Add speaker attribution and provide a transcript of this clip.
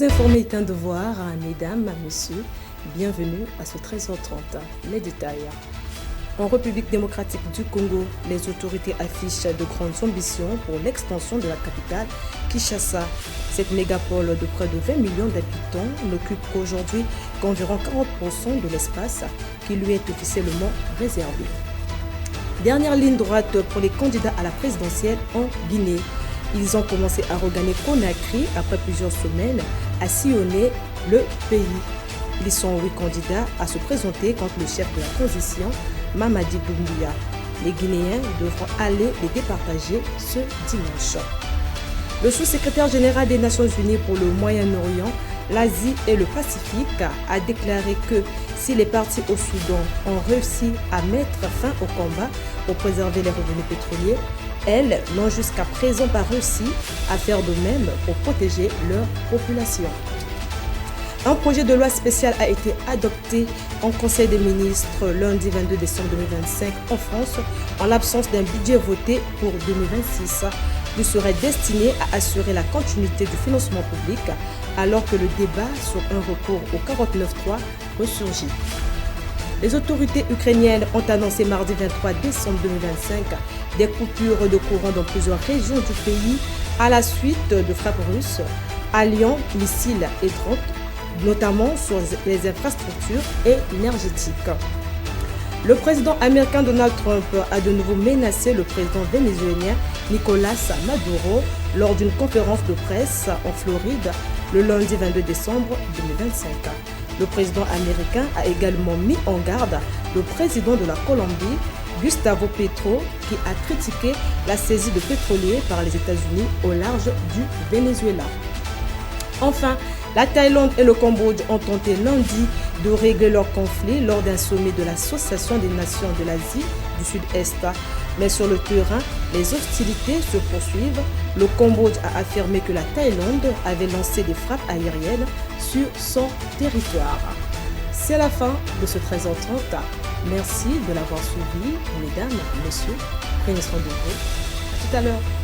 Speaker 1: Vous informer est un devoir, mesdames, messieurs. Bienvenue à ce 13h30. Les détails. En République démocratique du Congo, les autorités affichent de grandes ambitions pour l'extension de la capitale, Kinshasa. Cette mégapole de près de 20 millions d'habitants n'occupe qu'aujourd'hui qu'environ 40% de l'espace qui lui est officiellement réservé. Dernière ligne droite pour les candidats à la présidentielle en Guinée. Ils ont commencé à regagner Conakry après plusieurs semaines à sillonner le pays. Ils sont 8 candidats à se présenter contre le chef de la transition, Mamadi Doumbouya. Les Guinéens devront aller les départager ce dimanche. Le sous-secrétaire général des Nations Unies pour le Moyen-Orient, l'Asie et le Pacifique a déclaré que si les partis au Soudan ont réussi à mettre fin au combat pour préserver les revenus pétroliers, elles n'ont jusqu'à présent pas réussi à faire de même pour protéger leur population. Un projet de loi spécial a été adopté en Conseil des ministres lundi 22 décembre 2025 en France en l'absence d'un budget voté pour 2026. Il serait destiné à assurer la continuité du financement public alors que le débat sur un recours au 49.3 ressurgit. Les autorités ukrainiennes ont annoncé mardi 23 décembre 2025 des coupures de courant dans plusieurs régions du pays à la suite de frappes russes alliant missiles et drones, notamment sur les infrastructures énergétiques. Le président américain Donald Trump a de nouveau menacé le président vénézuélien Nicolás Maduro lors d'une conférence de presse en Floride le lundi 22 décembre 2025. Le président américain a également mis en garde le président de la Colombie, Gustavo Petro, qui a critiqué la saisie de pétroliers par les États-Unis au large du Venezuela. Enfin, la Thaïlande et le Cambodge ont tenté lundi de régler leur conflit lors d'un sommet de l'Association des Nations de l'Asie du Sud-Est. Mais sur le terrain, les hostilités se poursuivent. Le Cambodge a affirmé que la Thaïlande avait lancé des frappes aériennes sur son territoire. C'est la fin de ce 13h30. Merci de l'avoir suivi, mesdames, messieurs. Prenez soin de vous. À tout à l'heure.